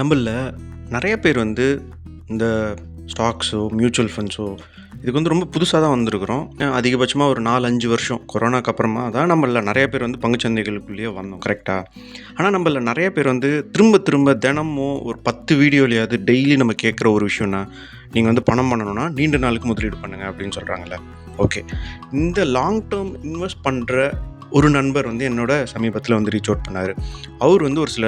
நம்மள நெறைய பேர் வந்து இந்த ஸ்டாக்ஸோ, மியூச்சுவல் ஃபண்ட்ஸோ இதுக்கு வந்து ரொம்ப புதுசா தான் வந்திருக்கிறோம். அதிகபட்சமா ஒரு 4, 5 வருஷம் கொரோனாக்கு அப்புறமா தான் நம்மள நெறைய பேர் வந்து பங்குச்சந்தைகளுக்குள்ளேயே வந்தோம். கரெக்ட்டா? ஆனா நம்மள நெறைய பேர் வந்து திரும்ப திரும்ப தினமும் ஒரு 10 வீடியோலயாவது டெய்லி நம்ம கேட்குற ஒரு விஷயம்னா, நீங்க வந்து பணம் பண்ணணும்னா நீண்ட நாளுக்கு முதலீடு பண்ணுங்க அப்படின்னு சொல்றாங்கல்ல. ஓகே. இந்த லாங் டெர்ம் இன்வெஸ்ட் பண்ற ஒரு நண்பர் வந்து என்னோட சமீபத்தில வந்து ரீச் அவுட் பண்ணாரு. அவரு வந்து ஒரு சில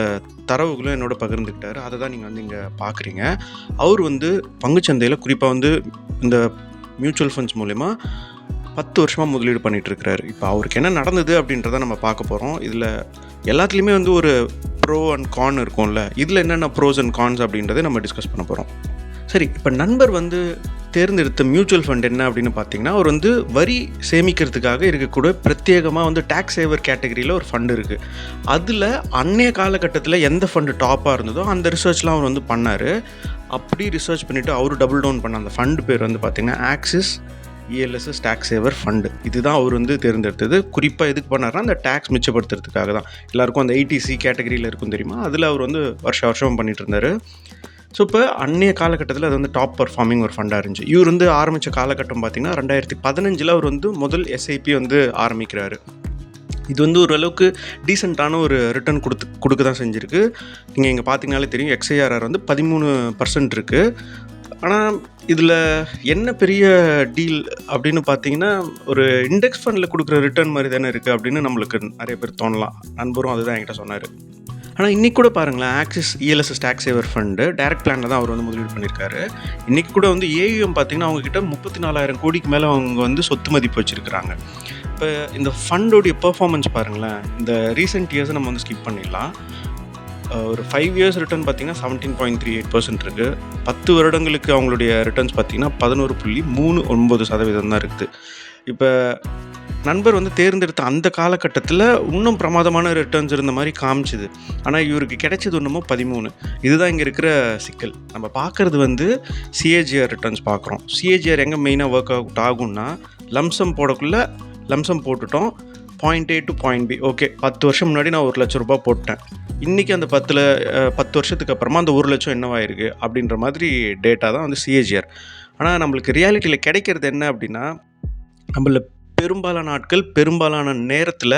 தரவுகள என்னோட பகிர்ந்துக்கிட்டாரு. அத தான் நீங்க வந்து இங்க பார்க்குறீங்க. அவரு வந்து பங்குச்சந்தையில குறிப்பா வந்து இந்த மியூச்சுவல் ஃபண்ட்ஸ் மூலியமா 10 வருஷமா முதலீடு பண்ணிட்டு இருக்கிறாரு. இப்ப அவருக்கு என்ன நடந்தது அப்படின்றத நம்ம பார்க்க போறோம். இதுல எல்லாத்துலயுமே வந்து ஒரு ப்ரோ அண்ட் கான் இருக்கும்ல. இதுல என்னென்ன ப்ரோஸ் அண்ட் கான்ஸ் அப்படின்றத நம்ம டிஸ்கஸ் பண்ண போறோம். சரி, இப்ப நண்பர் வந்து தேர்ந்தெடுத்த மியூச்சுவல் ஃபண்ட் என்ன அப்படின்னு பார்த்தீங்கன்னா, அவர் வந்து வரி சேமிக்கிறதுக்காக இருக்கக்கூடிய பிரத்யேகமா வந்து டாக்ஸ் சேவர் கேட்டகரியில ஒரு ஃபண்ட் இருக்கு. அதுல அன்னைய காலகட்டத்தில எந்த ஃபண்ட் டாப்பா இருந்ததோ அந்த ரிசர்ச்லாம் அவர் வந்து பண்ணாரு. அப்படி ரிசர்ச் பண்ணிட்டு அவரு டபுள் டவுன் பண்ண அந்த ஃபண்ட் பேர் வந்து பார்த்தீங்கன்னா, ஆக்சிஸ் இஎல்எஸ்எஸ் டாக்ஸ் சேவர் ஃபண்ட். இதுதான் அவர் வந்து தேர்ந்தெடுத்தது. குறிப்பா எதுக்கு பண்ணாருன்னா, அந்த டாக்ஸ் மிச்சப்படுத்துறதுக்காக தான். எல்லாருக்கும் அந்த 80சி கேட்டகரியில இருக்கும் தெரியுமா? அதுல அவர் வந்து வருஷம் பண்ணிட்டு இருந்தாரு. ஸோ, இப்போ அன்னைய காலகட்டத்தில அது வந்து டாப் பெர்ஃபார்மிங் ஒரு ஃபண்டா இருந்துச்சு. இவர் வந்து ஆரம்பிச்ச காலகட்டம் பார்த்தீங்கன்னா, 2015ல அவர் வந்து முதல் எஸ்ஐபி வந்து ஆரம்பிக்கிறாரு. இது வந்து ஓரளவுக்கு டீசென்ட்டான ஒரு ரிட்டர்ன் குடுக்க தான் செஞ்சிருக்கு. நீங்க இங்க பார்த்தீங்கனாலே தெரியும். எக்ஸ்ஐஆர்ஆர் வந்து 13% இருக்கு. ஆனா, இதில என்ன பெரிய டீல் அப்படின்னு பார்த்தீங்கன்னா, ஒரு இண்டெக்ஸ் ஃபண்ட்ல குடுக்குற ரிட்டர்ன் மாரி தானே இருக்கு அப்படின்னு நம்மளுக்கு நெறைய பேர் தோணலாம். நண்பரும் அதுதான் என்கிட்ட சொன்னாரு. ஆனா, இன்னைக்கு கூட பாருங்களேன், ஆக்சிஸ் இஎல்எஸ்எஸ் டாக்ஸ் சேவர் ஃபண்டு டைரக்ட் பிளான்ல தான் அவர் வந்து முதலீடு பண்ணியிருக்காரு. இன்னைக்கு கூட வந்து ஏயுஎம் பார்த்தீங்கன்னா, அவங்க கிட்ட 34,000 கோடிக்கு மேல அவங்க வந்து சொத்து மதிப்பு வச்சிருக்கிறாங்க. இப்ப இந்த ஃபண்டோடைய பெர்ஃபார்மன்ஸ் பாருங்களேன். இந்த ரீசென்ட் இயர்ஸ நம்ம வந்து ஸ்கிப் பண்ணிடலாம். ஒரு 5 இயர்ஸ் ரிட்டர்ன் பார்த்தீங்கன்னா 17.38% இருக்கு. 10 வருடங்களுக்கு அவங்களுடைய ரிட்டர்ன்ஸ் பார்த்தீங்கன்னா 11.39% தான் இருக்குது. இப்ப நண்பர் வந்து தேர்ந்தெடுத்த அந்த காலகட்டத்தில இன்னும் பிரமாதமான ரிட்டர்ன்ஸ் இருந்த மாரி காமிச்சுது. ஆனா, இவருக்கு கிடைச்சது என்னமோ 13. இதுதான் இங்க இருக்கிற சிக்கல். நம்ம பார்க்கறது வந்து சிஏஜிஆர் ரிட்டர்ன்ஸ் பார்க்குறோம். சிஏஜிஆர் எங்க மெயினா வொர்க் அவுட் ஆகும்னா, லம்சம் போடக்குள்ள லம்சம் போட்டுட்டோம். Point A to point B. Okay, 10 வருஷம் முன்னாடி நான் ரூ. 1,00,000 போட்டேன். இன்னைக்கு அந்த 10 வருஷத்துக்கு அப்புறமா அந்த 1,00,000 என்னவாயிருக்கு அப்படின்ற மாதிரி டேட்டா தான் வந்து சிஏஜிஆர். ஆனா, நம்மளுக்கு ரியாலிட்டியில கிடைக்கிறது என்ன அப்படின்னா, நம்மள பெரும்பாலான ஆட்கள் பெரும்பாலான நேரத்தில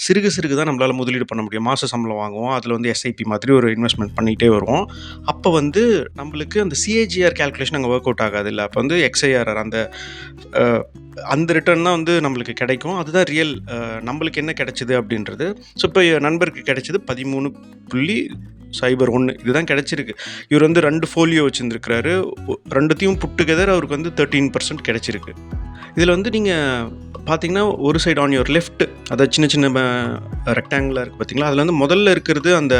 சிறுக சிறுக தான் நம்மளால முதலீடு பண்ண முடியும். மாச சம்பளம் வாங்குவோம். அதில வந்து எஸ்ஐபி மாதிரி ஒரு இன்வெஸ்ட்மெண்ட் பண்ணிட்டே வருவோம். அப்ப வந்து நம்மளுக்கு அந்த சிஏஜிஆர் கால்குலேஷன் அங்க வொர்க் அவுட் ஆகாதுல்ல. அப்ப வந்து எக்ஸ்ஐஆர்ஆர் அந்த ரிட்டர்ன் தான் வந்து நம்மளுக்கு கிடைக்கும். அதுதான் ரியல் நம்மளுக்கு என்ன கிடைச்சது அப்படின்றது. ஸோ, இப்போ நண்பருக்கு கிடைச்சது 13.01 இதுதான் கிடைச்சிருக்கு. இவர் வந்து 2 ஃபோலியோ வச்சிருந்திருக்கிறாரு. 2த்தையும் புட் டுகெதர் அவருக்கு வந்து 13% கிடைச்சிருக்கு. இதில வந்து நீங்க பார்த்தீங்கன்னா, ஒரு சைடு ஆன் யுவர் லெஃப்ட் அதாவது சின்ன சின்ன ரெக்டாங்குலா இருக்கு பார்த்தீங்களா? அதில வந்து முதல்ல இருக்கிறது அந்த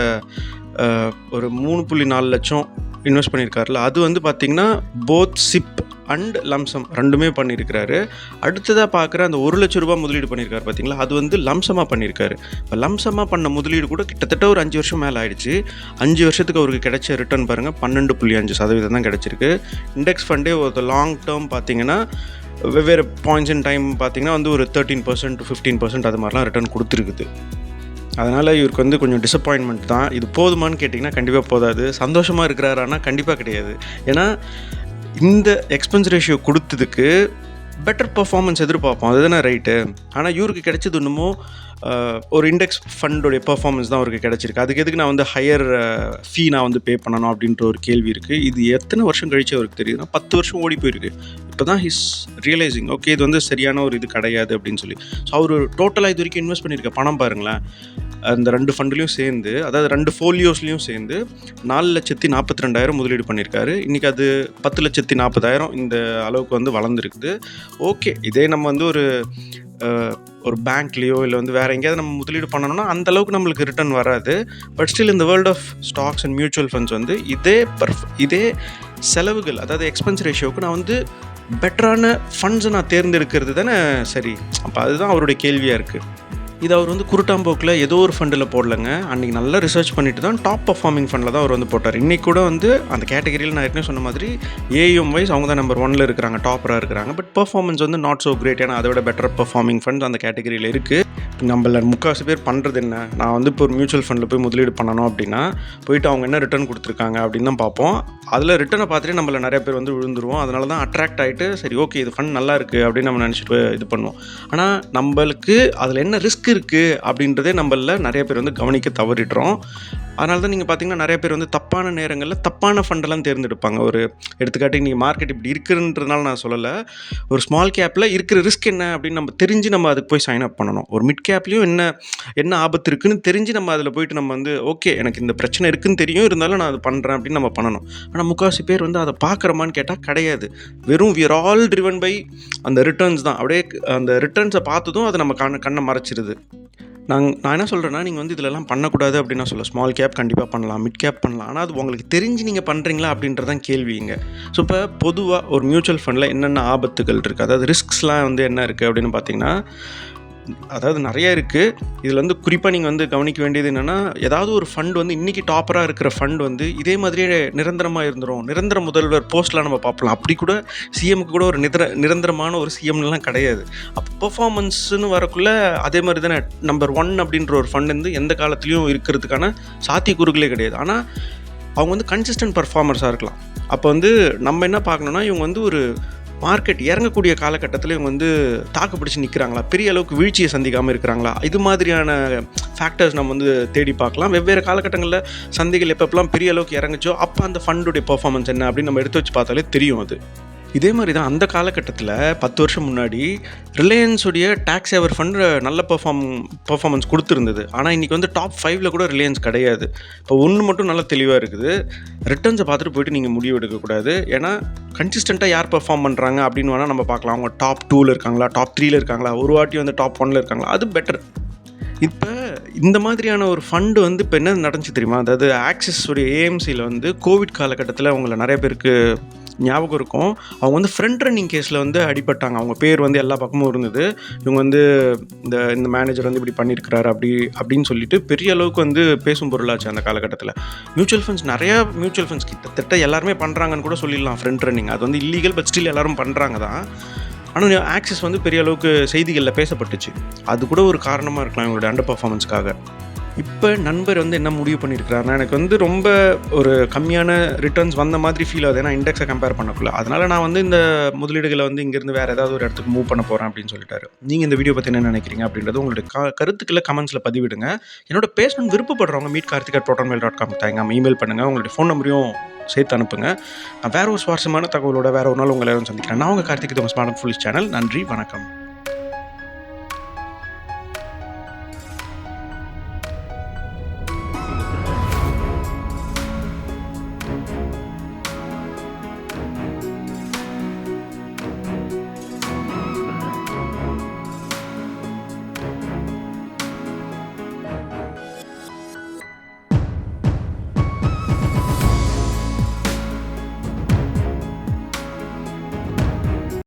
ஒரு 3.4 லட்சம் இன்வெஸ்ட் பண்ணியிருக்காருல, அது வந்து பார்த்தீங்கன்னா, போத் சிப் அண்ட் லம்சம் 2மே பண்ணியிருக்கிறாரு. அடுத்ததா பார்க்குற அந்த ரூ. 1,00,000 முதலீடு பண்ணியிருக்காரு பார்த்தீங்களா? அது வந்து லம்சமா பண்ணியிருக்காரு. இப்போ லம்சமா பண்ண முதலீடு கூட கிட்டத்தட்ட ஒரு 5 வருஷம் மேல ஆயிடுச்சு. 5 வருஷத்துக்கு அவருக்கு கிடைச்ச ரிட்டர்ன் பாருங்க 12.5% தான் கிடைச்சிருக்கு. இண்டெக்ஸ் ஃபண்டே ஒரு லாங் டேர்ம் பார்த்தீங்கன்னா, வெவ்வேறு பாயிண்ட்ஸ் இன் டைம் பார்த்தீங்கன்னா வந்து ஒரு 13% to 15% அது மாதிரிலாம் ரிட்டர்ன் குடுத்துருக்குது. அதனால இவருக்கு வந்து கொஞ்சம் டிசப்பாயின்ட்மெண்ட் தான். இது போதுமான்னு கேட்டிங்கன்னா, கண்டிப்பா போதாது. சந்தோஷமா இருக்கிறாரான்னா, கண்டிப்பா கிடையாது. ஏன்னா, இந்த எக்ஸ்பென்ஸ் ரேஷியோ குடுத்ததுக்கு பெட்டர் பெர்ஃபார்மன்ஸ் எதிர்பார்ப்போம். அதுதானே ரைட்டு. ஆனா, இவருக்கு கிடைச்சது என்னமோ ஒரு இண்டெக்ஸ் ஃபண்டோடைய பெர்ஃபார்மன்ஸ் தான் அவருக்கு கிடைச்சிருக்கு. அதுக்கு எதுக்கு நான் வந்து ஹையர் ஃபீ நான் வந்து பே பண்ணணும் அப்படின்ற ஒரு கேள்வி இருக்கு. இது எத்தனை வருஷம் கழிச்சு அவருக்கு தெரியுதுன்னா, 10 வருஷம் ஓடி போயிருக்கு. இப்போ தான் ஹிஸ் ரியலைசிங் ஓகே இது வந்து சரியான ஒரு இது கிடையாது அப்படின்னு சொல்லி. ஸோ, அவரு டோட்டலா இது வரைக்கும் இன்வெஸ்ட் பண்ணியிருக்க பணம் பாருங்களேன். அந்த 2 ஃபண்ட்லயும் சேர்ந்து, அதாவது 2 ஃபோலியோஸ்லயும் சேர்ந்து 4,42,000 முதலீடு பண்ணியிருக்காரு. இன்னைக்கு அது 10,40,000 இந்த அளவுக்கு வந்து வளர்ந்துருக்குது. ஓகே, இதே நம்ம வந்து ஒரு பேங்க்லேயோ இல்லை வந்து வேறு எங்கேயாவது நம்ம முதலீடு பண்ணணும்னா அந்த அளவுக்கு நம்மளுக்கு ரிட்டர்ன் வராது. பட் ஸ்டில் இந்த world of stocks and mutual funds வந்து இதே செலவுகள் அதாவது எக்ஸ்பென்ஸ் ரேஷியோவுக்கு நான் வந்து பெட்டரான ஃபண்ட்ஸை நான் தேர்ந்தெடுக்கிறது தானே சரி. அப்போ அதுதான் அவருடைய கேள்வியாக இருக்குது. இது அவர் வந்து குருட்டாம்போக்கில் ஏதோ ஒரு ஃபண்டில் போடலைங்க. அன்றைக்கி நல்லா ரிசர்ச் பண்ணிட்டு தான் டாப் பர்ஃபார்மிங் ஃபண்டில் தான் அவர் வந்து போட்டார். இன்றைக்கி கூட வந்து அந்த கேட்டகரியில் நான் ஏற்கனவே சொன்ன மாதிரி ஏஎம் வைஸ் அவங்க தான் நம்பர் 1ல் இருக்கிறாங்க, டாப்பராக இருக்கிறாங்க. பட் பெர்ஃபார்மன்ஸ் வந்து நாட் ஸோ கிரேட். ஏன்னா அதை விட பெட்டர் பெர்ஃபார்மிங் ஃபண்ட்ஸ் அந்த கேட்டகரியில் இருக்குது. நம்மள முக்காவாசி பேர் பண்ணுறது என்ன, நான் வந்து இப்போ ஒரு மியூச்சுவல் ஃபண்டில் போய் முதலீடு பண்ணணும் அப்படின்னா, போயிட்டு அவங்க என்ன ரிட்டர்ன் கொடுத்துருக்காங்க அப்படின்னு தான் பார்ப்போம். அதில் ரிட்டர்னை பார்த்துட்டு நம்மள நிறைய பேர் வந்து விழுந்துருவோம். அதனால தான் அட்ராக்ட் ஆகிட்டு சரி ஓகே இது ஃபண்ட் நல்லா இருக்குது அப்படின்னு நம்ம நினச்சிட்டு இது பண்ணுவோம். ஆனால் நம்மளுக்கு அதில் என்ன ரிஸ்க் இருக்குது அப்படின்றதே நம்மள நிறைய பேர் வந்து கவனிக்க தவறிடுறோம். அதனால தான் நீங்கள் பார்த்தீங்கன்னா நிறைய பேர் வந்து தப்பான நேரங்களில் தப்பான ஃபண்டெல்லாம் தேர்ந்தெடுப்பாங்க. ஒரு எடுத்துக்காட்டுக்கு நீங்கள் மார்க்கெட் இப்படி இருக்குன்றதுனால நான் சொல்லலை. ஒரு ஸ்மால் கேப்பில் இருக்கிற ரிஸ்க் என்ன அப்படின்னு நம்ம தெரிஞ்சு நம்ம அதுக்கு போய் சைன் அப் பண்ணணும். ஒரு மிட் கேப்லேயும் என்ன ஆபத்து இருக்குன்னு தெரிஞ்சு நம்ம அதில் போயிட்டு நம்ம வந்து ஓகே எனக்கு இந்த பிரச்சனை இருக்குன்னு தெரியும், இருந்தாலும் நான் அது பண்ணுறேன் அப்படின்னு நம்ம பண்ணணும். ஆனால் முக்கால்வாசி பேர் வந்து அதை பார்க்குறோமான்னு கேட்டால் கிடையாது. வெறும் we are all driven by அந்த ரிட்டர்ன்ஸ் தான். அப்படியே அந்த ரிட்டர்ன்ஸை பார்த்ததும் அது நம்ம கண்ணை மறைச்சிருது. நான் என்ன சொல்கிறேன்னா, நீங்கள் வந்து இதிலலாம் பண்ணக்கூடாது அப்படின்னு நான் சொல்ல. ஸ்மால் கேப் கண்டிப்பாக பண்ணலாம், மிட் கேப் பண்ணலாம். ஆனால் அது உங்களுக்கு தெரிஞ்சு நீங்கள் பண்ணுறீங்களா அப்படின்றதான் கேள்விங்க. ஸோ இப்போ பொதுவாக ஒரு மியூச்சுவல் ஃபண்டில் என்னென்ன ஆபத்துகள் இருக்குது, அதாவது ரிஸ்க்ஸ்லாம் வந்து என்ன இருக்குது அப்படின்னு பார்த்தீங்கன்னா, அதாவது நிறைய இருக்குது. இதில் வந்து குறிப்பாக நீங்கள் வந்து கவனிக்க வேண்டியது என்னென்னா, ஏதாவது ஒரு ஃபண்ட் வந்து இன்றைக்கி டாப்பராக இருக்கிற ஃபண்ட் வந்து இதே மாதிரியே நிரந்தரமாக இருந்துடும். நிரந்தர முதல்வர் போஸ்ட்லாம் நம்ம பார்க்கலாம். அப்படி கூட சிஎம்க்கு கூட ஒரு நிரந்தரமான ஒரு சிஎம்லாம் கிடையாது. அப்போ பெர்ஃபார்மன்ஸ்னு வரக்குள்ளே அதே மாதிரி தானே நம்பர் 1 அப்படின்ற ஒரு ஃபண்ட் வந்து எந்த காலத்துலேயும் இருக்கிறதுக்கான சாத்தியக்கூறுகளே கிடையாது. ஆனால் அவங்க வந்து கன்சிஸ்டன்ட் பர்ஃபார்மர்ஸாக இருக்கலாம். அப்போ வந்து நம்ம என்ன பார்க்கணுன்னா, இவங்க வந்து ஒரு மார்க்கெட் இறங்கக்கூடிய காலகட்டத்தில் இவங்க வந்து தாக்கு பிடிச்சி நிற்கிறாங்களா, பெரிய அளவுக்கு வீழ்ச்சியை சந்திக்காமல் இருக்கிறாங்களா, இது மாதிரியான ஃபேக்டர்ஸ் நம்ம வந்து தேடி பார்க்கலாம். வெவ்வேறு காலகட்டங்களில் சந்தைகள் எப்பப்பெல்லாம் பெரிய அளவுக்கு இறங்குச்சோ அப்போ அந்த ஃபண்டுடைய பெர்ஃபார்மன்ஸ் என்ன அப்படின்னு நம்ம எடுத்து வச்சு பார்த்தாலே தெரியும். அது இதே மாதிரி தான் அந்த காலகட்டத்தில் 10 வருஷம் முன்னாடி ரிலையன்ஸுடைய டேக்ஸ் சேவர் ஃபண்டு நல்ல பெர்ஃபார்மன்ஸ் கொடுத்துருந்தது. ஆனால் இன்றைக்கி வந்து டாப் 5ல் கூட ரிலையன்ஸ் கிடையாது. இப்போ ஒன்று மட்டும் நல்லா தெளிவாக இருக்குது. ரிட்டர்ன்ஸை பார்த்துட்டு போய்ட்டு நீங்கள் முடிவு எடுக்கக்கூடாது. ஏன்னா கன்சிஸ்டண்ட்டாக யார் பெர்ஃபார்ம் பண்ணுறாங்க அப்படின்னு வேணால் நம்ம பார்க்கலாம். அவங்க டாப் 2ல் இருக்காங்களா, டாப் 3ல் இருக்காங்களா, ஒரு வாட்டி வந்து டாப் 1ல் இருக்காங்களா, அது பெட்டர். இப்போ இந்த மாதிரியான ஒரு ஃபண்டு வந்து இப்போ என்ன நடந்துச்சு தெரியுமா, அதாவது ஆக்சிஸ் உடைய ஏஎம்சியில் வந்து கோவிட் காலகட்டத்தில் அவங்கள நிறைய பேருக்கு ஞாபகம் இருக்கும். அவங்க வந்து ஃப்ரண்ட் ரன்னிங் கேஸில் வந்து அடிபட்டாங்க. அவங்க பேர் வந்து எல்லா பக்கமும் இருந்தது. இவங்க வந்து இந்த மேனேஜர் வந்து இப்படி பண்ணியிருக்கிறாரு அப்படின்னு சொல்லிட்டு பெரிய அளவுக்கு வந்து பேசும் பொருளாச்சு அந்த காலகட்டத்தில். நிறையா மியூச்சுவல் ஃபண்ட்ஸ் கிட்டத்தட்ட எல்லாருமே பண்ணுறாங்கன்னு கூட சொல்லிடலாம் ஃப்ரண்ட் ரன்னிங். அது வந்து இல்லீகல், பட் ஸ்டில் எல்லாரும் பண்ணுறாங்க தான். ஆனால் ஆக்சிஸ் வந்து பெரிய அளவுக்கு செய்திகளில் பேசப்பட்டுச்சு. அது கூட ஒரு காரணமாக இருக்கலாம் இவங்களுடைய அண்டர் பர்ஃபார்மன்ஸ்க்காக. இப்போ நண்பர் வந்து என்ன முடிவு பண்ணியிருக்கிறாருன்னா, எனக்கு வந்து ரொம்ப ஒரு கம்மியான ரிட்டர்ன்ஸ் வந்த மாதிரி ஃபீல் ஆகுது, ஏன்னா இண்டெக்ஸை கம்பேர் பண்ணக்குள்ள. அதனால் நான் வந்து இந்த முதலீடுகளை வந்து இங்கேருந்து வேறு ஏதாவது ஒரு இடத்துக்கு மூவ் பண்ண போகிறேன் அப்படின்னு சொல்லிட்டாரு. நீங்கள் இந்த வீடியோ பற்றி என்ன நினைக்கிறீங்க அப்படின்றது உங்களுடைய கருத்துக்களை கமெண்ட்ஸில் பதிவிடுங்க. என்னோட பேசணும்னு விருப்பப்படுறவங்க meetkarthik@protonmail.com தாங்க இமெயில் பண்ணுங்கள். உங்களுடைய ஃபோன் நம்பரையும் சேர்த்து அனுப்புங்க. நான் வேறு ஒரு சுவாரஸ்யமான தகவலோட வேறு ஒரு நாள் உங்களை சந்திக்கிறேன். நான் உங்கள் கார்த்திக், இது ஸ்மார்ட் ஃபுல்லிஷ் சேனல். நன்றி, வணக்கம்.